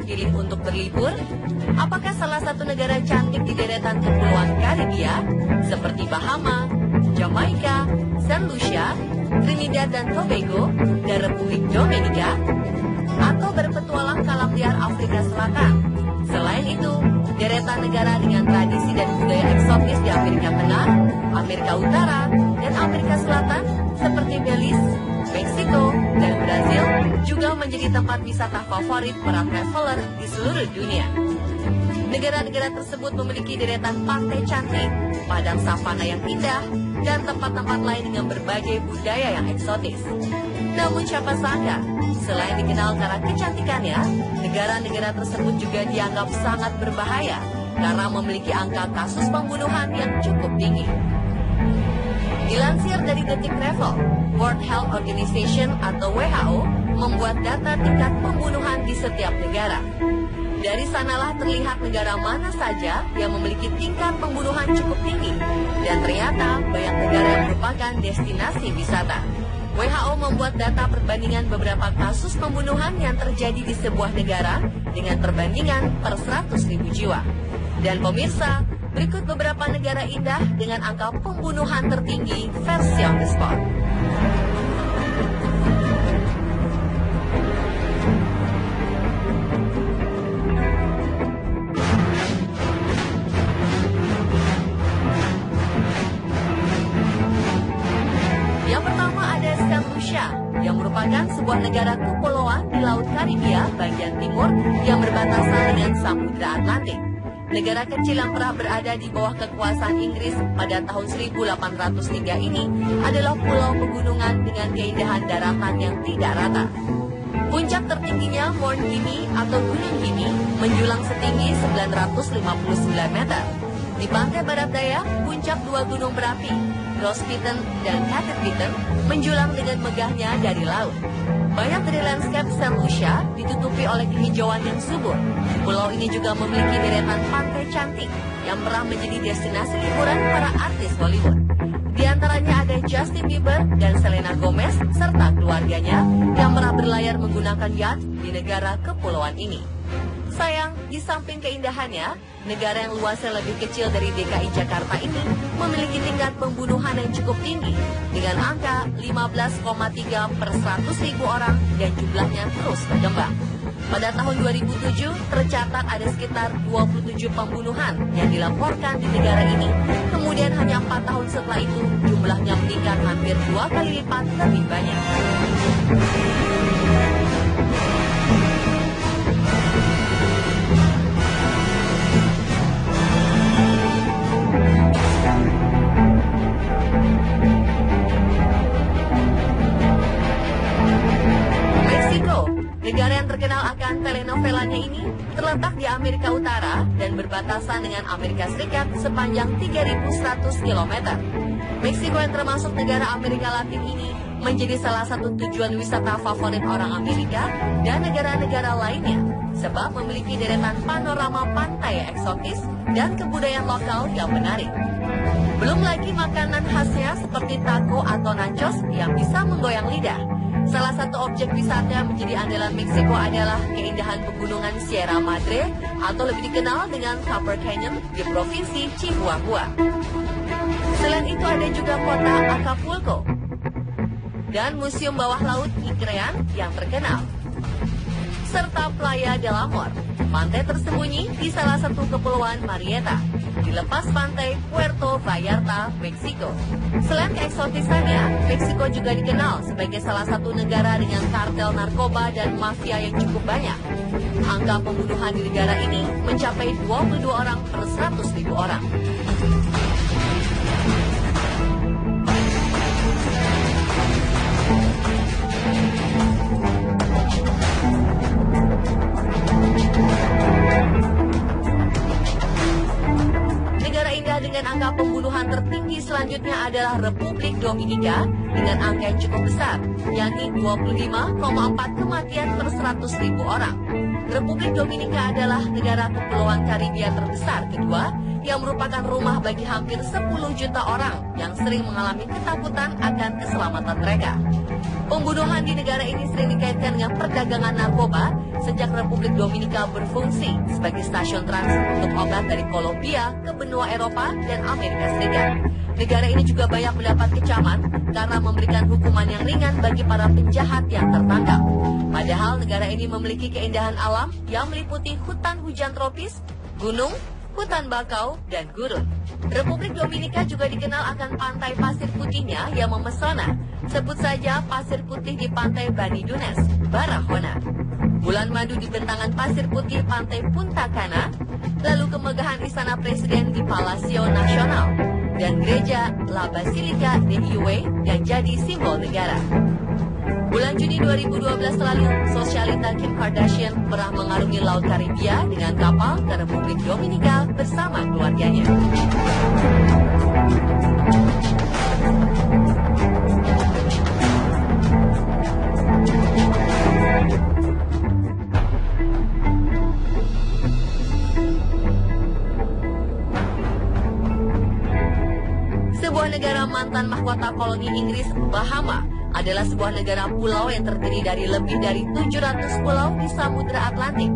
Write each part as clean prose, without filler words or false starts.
terpilih untuk berlibur? Apakah salah satu negara cantik di deretan kepulauan Karibia seperti Bahama, Jamaika, Saint Lucia, Trinidad dan Tobago, dan Republik Dominika? Atau berpetualang ke alam liar Afrika Selatan? Selain itu, deretan negara dengan tradisi dan budaya eksotis di Amerika Tengah, Amerika Utara, dan Amerika Selatan seperti Belize, Meksiko, dan Brazil juga menjadi tempat wisata favorit para traveler di seluruh dunia. Negara-negara tersebut memiliki deretan pantai cantik, padang savana yang indah, dan tempat-tempat lain dengan berbagai budaya yang eksotis. Namun siapa sangka, selain dikenal karena kecantikannya, negara-negara tersebut juga dianggap sangat berbahaya karena memiliki angka kasus pembunuhan yang cukup tinggi. Dilansir dari Detik Travel, World Health Organization atau WHO membuat data tingkat pembunuhan di setiap negara. Dari sanalah terlihat negara mana saja yang memiliki tingkat pembunuhan cukup tinggi, dan ternyata banyak negara yang merupakan destinasi wisata. WHO membuat data perbandingan beberapa kasus pembunuhan yang terjadi di sebuah negara dengan perbandingan per 100.000 jiwa. Dan pemirsa, berikut beberapa negara indah dengan angka pembunuhan tertinggi versi on the spot. Yang pertama ada Saint Lucia, yang merupakan sebuah negara kepulauan di Laut Karibia bagian timur yang berbatasan dengan Samudra Atlantik. Negara kecil yang pernah berada di bawah kekuasaan Inggris pada tahun 1803 ini adalah pulau pegunungan dengan keindahan daratan yang tidak rata. Puncak tertingginya Mount Gimi atau Gunung Gimi menjulang setinggi 959 meter. Di pantai barat daya, puncak dua gunung berapi, Grosbeaten dan Cathedral menjulang dengan megahnya dari laut. Banyak dari lanskap Saint Lucia ditutupi oleh kehijauan yang subur. Pulau ini juga memiliki deretan pantai cantik yang pernah menjadi destinasi liburan para artis Hollywood. Di antaranya ada Justin Bieber dan Selena Gomez serta keluarganya yang pernah berlayar menggunakan yacht di negara kepulauan ini. Sayang, di samping keindahannya, negara yang luasnya lebih kecil dari DKI Jakarta ini memiliki tingkat pembunuhan yang cukup tinggi dengan angka 15,3 per 100.000 orang dan jumlahnya terus berkembang. Pada tahun 2007, tercatat ada sekitar 27 pembunuhan yang dilaporkan di negara ini. Kemudian hanya 4 tahun setelah itu, jumlahnya meningkat hampir 2 kali lipat lebih banyak. Negara yang terkenal akan telenovelanya ini terletak di Amerika Utara dan berbatasan dengan Amerika Serikat sepanjang 3.100 km. Meksiko yang termasuk negara Amerika Latin ini menjadi salah satu tujuan wisata favorit orang Amerika dan negara-negara lainnya sebab memiliki deretan panorama pantai yang eksotis dan kebudayaan lokal yang menarik. Belum lagi makanan khasnya seperti taco atau nachos yang bisa menggoyang lidah. Salah satu objek wisata yang menjadi andalan Meksiko adalah keindahan pegunungan Sierra Madre atau lebih dikenal dengan Copper Canyon di provinsi Chihuahua. Selain itu ada juga kota Acapulco dan museum bawah laut Icrean yang terkenal, serta Playa del Amor, pantai tersembunyi di salah satu kepulauan Marieta, di lepas pantai Puerto Vallarta, Meksiko. Selain keeksotisannya, Meksiko juga dikenal sebagai salah satu negara dengan kartel narkoba dan mafia yang cukup banyak. Angka pembunuhan di negara ini mencapai 22 orang per 100.000 orang. Dengan angka pembunuhan tertinggi selanjutnya adalah Republik Dominika dengan angka yang cukup besar, yakni 25,4 kematian per 100.000 orang. Republik Dominika adalah negara kepulauan Karibia terbesar kedua yang merupakan rumah bagi hampir 10 juta orang yang sering mengalami ketakutan akan keselamatan mereka. Pembunuhan di negara ini sering dikaitkan dengan perdagangan narkoba sejak Republik Dominika berfungsi sebagai stasiun transit untuk obat dari Kolombia ke benua Eropa dan Amerika Serikat. Negara ini juga banyak mendapat kecaman karena memberikan hukuman yang ringan bagi para penjahat yang tertangkap. Padahal negara ini memiliki keindahan alam yang meliputi hutan hujan tropis, gunung, hutan bakau, dan gurun. Republik Dominika juga dikenal akan pantai pasir putihnya yang memesona. Sebut saja pasir putih di pantai Banidunes, Barahona. Bulan madu di bentangan pasir putih pantai Punta Cana, lalu kemegahan istana presiden di Palacio Nacional, dan gereja La Basilica de Iwe yang jadi simbol negara. Bulan Juni 2012 lalu, sosialita Kim Kardashian pernah mengarungi Laut Karibia dengan kapal ke Republik Dominika bersama keluarganya. Sebuah negara mantan mahkota koloni Inggris, Bahama, adalah sebuah negara pulau yang terdiri dari lebih dari 700 pulau di Samudra Atlantik.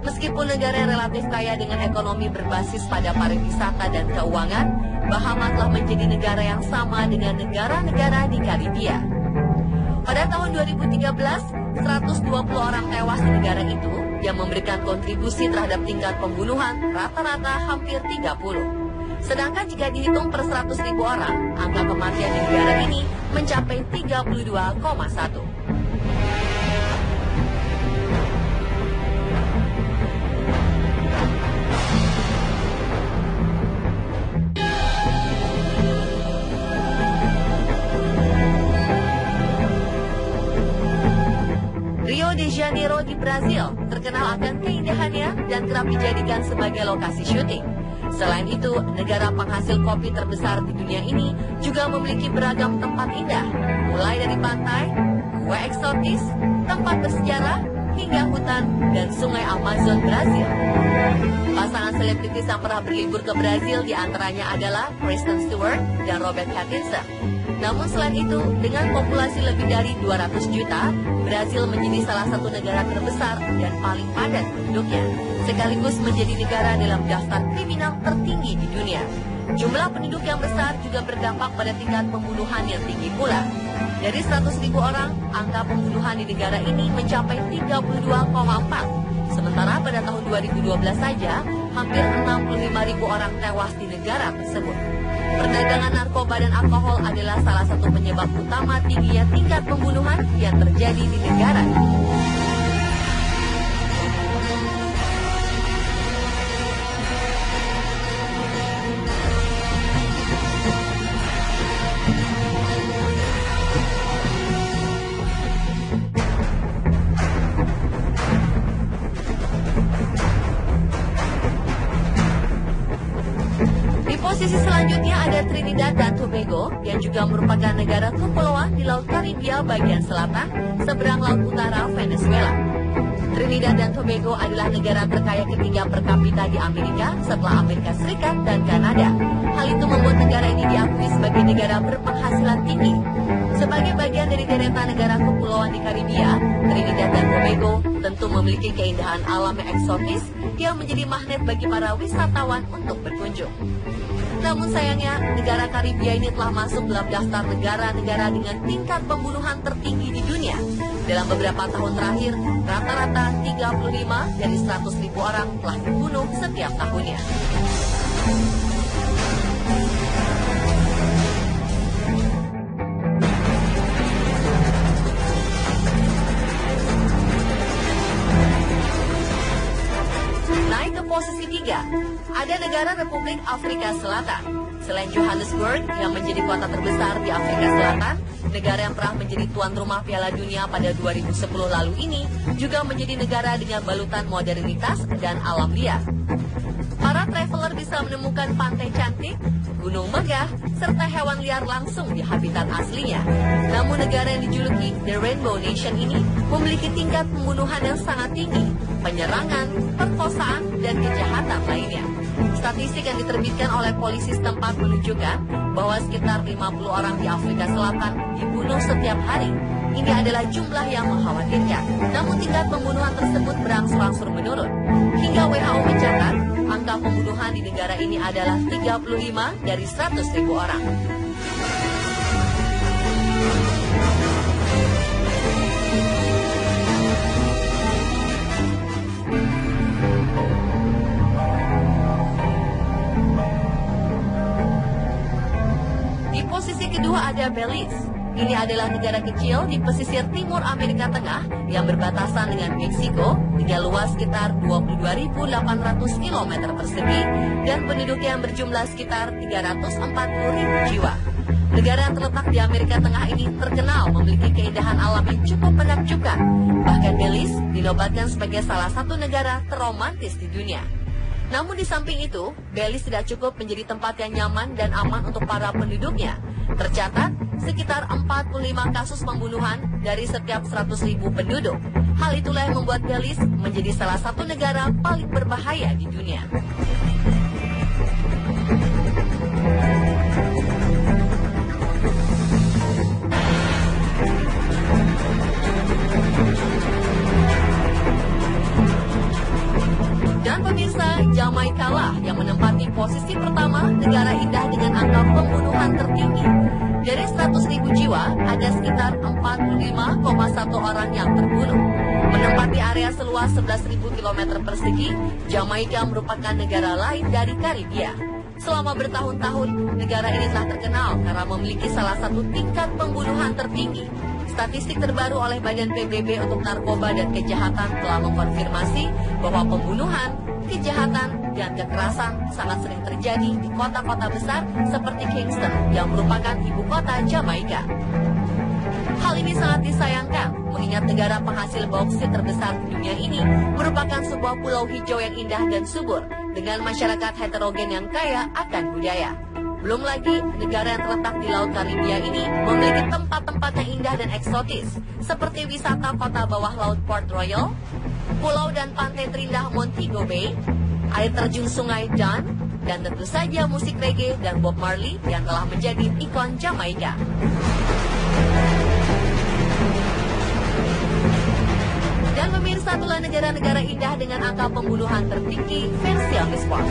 Meskipun negara yang relatif kaya dengan ekonomi berbasis pada pariwisata dan keuangan, Bahama telah menjadi negara yang sama dengan negara-negara di Karibia. Pada tahun 2013, 120 orang tewas di negara itu yang memberikan kontribusi terhadap tingkat pembunuhan rata-rata hampir 30. Sedangkan jika dihitung per 100.000 orang, angka kematian di negara ini mencapai 32,1. Rio de Janeiro di Brazil terkenal akan keindahannya dan kerap dijadikan sebagai lokasi syuting. Selain itu, negara penghasil kopi terbesar di dunia ini juga memiliki beragam tempat indah, mulai dari pantai, gua eksotis, tempat bersejarah, hingga hutan dan sungai Amazon Brazil. Pasangan selebritis yang pernah berlibur ke Brazil diantaranya adalah Kristen Stewart dan Robert Pattinson. Namun selain itu, dengan populasi lebih dari 200 juta, Brazil menjadi salah satu negara terbesar dan paling padat penduduknya, sekaligus menjadi negara dalam daftar kriminal tertinggi di dunia. Jumlah penduduk yang besar juga berdampak pada tingkat pembunuhan yang tinggi pula. Dari 100.000 orang, angka pembunuhan di negara ini mencapai 32,4. Sementara pada tahun 2012 saja, hampir 65.000 orang tewas di negara tersebut. Perdagangan narkoba dan alkohol adalah salah satu penyebab utama tingginya tingkat pembunuhan yang terjadi di negara ini. Posisi selanjutnya ada Trinidad dan Tobago yang juga merupakan negara kepulauan di Laut Karibia bagian selatan, seberang Laut Utara Venezuela. Trinidad dan Tobago adalah negara terkaya ketiga per kapita di Amerika setelah Amerika Serikat dan Kanada. Hal itu membuat negara ini diakui sebagai negara berpenghasilan tinggi. Sebagai bagian dari deretan negara kepulauan di Karibia, Trinidad dan Tobago tentu memiliki keindahan alam yang eksotis yang menjadi magnet bagi para wisatawan untuk berkunjung. Namun sayangnya, negara Karibia ini telah masuk dalam daftar negara-negara dengan tingkat pembunuhan tertinggi di dunia. Dalam beberapa tahun terakhir, rata-rata 35 dari 100.000 orang telah dibunuh setiap tahunnya. Naik ke posisi 3, ada negara Republik Afrika Selatan. Selain Johannesburg yang menjadi kota terbesar di Afrika Selatan, negara yang pernah menjadi tuan rumah Piala Dunia pada 2010 lalu ini juga menjadi negara dengan balutan modernitas dan alam liar. Para traveler bisa menemukan pantai cantik, gunung megah, gagah, serta hewan liar langsung di habitat aslinya. Namun negara yang dijuluki The Rainbow Nation ini memiliki tingkat pembunuhan yang sangat tinggi, penyerangan, perkosaan, dan kejahatan lainnya. Statistik yang diterbitkan oleh polisi setempat menunjukkan bahwa sekitar 50 orang di Afrika Selatan dibunuh setiap hari. Ini adalah jumlah yang mengkhawatirkan. Namun tingkat pembunuhan tersebut berangsur-angsur menurun. Hingga WHO mencatat, angka pembunuhan di negara ini adalah 35 dari 100.000 orang. Di posisi kedua ada Belize. Ini adalah negara kecil di pesisir timur Amerika Tengah yang berbatasan dengan Meksiko dengan luas sekitar 22.800 km persegi dan penduduknya yang berjumlah sekitar 340.000 jiwa. Negara yang terletak di Amerika Tengah ini terkenal memiliki keindahan alam yang cukup menakjubkan. Bahkan Belize dinobatkan sebagai salah satu negara terromantis di dunia. Namun di samping itu, Belize tidak cukup menjadi tempat yang nyaman dan aman untuk para penduduknya. Tercatat sekitar 45 kasus pembunuhan dari setiap 100.000 penduduk. Hal itulah yang membuat Belize menjadi salah satu negara paling berbahaya di dunia. Dan pemirsa, Jamaika lah yang menempati posisi pertama negara indah dengan angka pembunuhan tertinggi. Dari 100.000 jiwa, ada sekitar 45,1 orang yang terbunuh. Menempati area seluas 11.000 km persegi, Jamaika merupakan negara lain dari Karibia. Selama bertahun-tahun, negara ini telah terkenal karena memiliki salah satu tingkat pembunuhan tertinggi. Statistik terbaru oleh Badan PBB untuk Narkoba dan Kejahatan telah mengkonfirmasi bahwa pembunuhan, kejahatan, dan kekerasan sangat sering terjadi di kota-kota besar seperti Kingston yang merupakan ibu kota Jamaika. Hal ini sangat disayangkan mengingat negara penghasil bauksit terbesar di dunia ini merupakan sebuah pulau hijau yang indah dan subur dengan masyarakat heterogen yang kaya akan budaya. Belum lagi, negara yang terletak di Laut Karibia ini memiliki tempat-tempat yang indah dan eksotis, seperti wisata kota bawah laut Port Royal, pulau dan pantai terindah Montego Bay, air terjun sungai Don, dan tentu saja musik reggae dan Bob Marley yang telah menjadi ikon Jamaika. Dan pemirsa, itulah negara-negara indah dengan angka pembunuhan tertinggi versi Omnisport.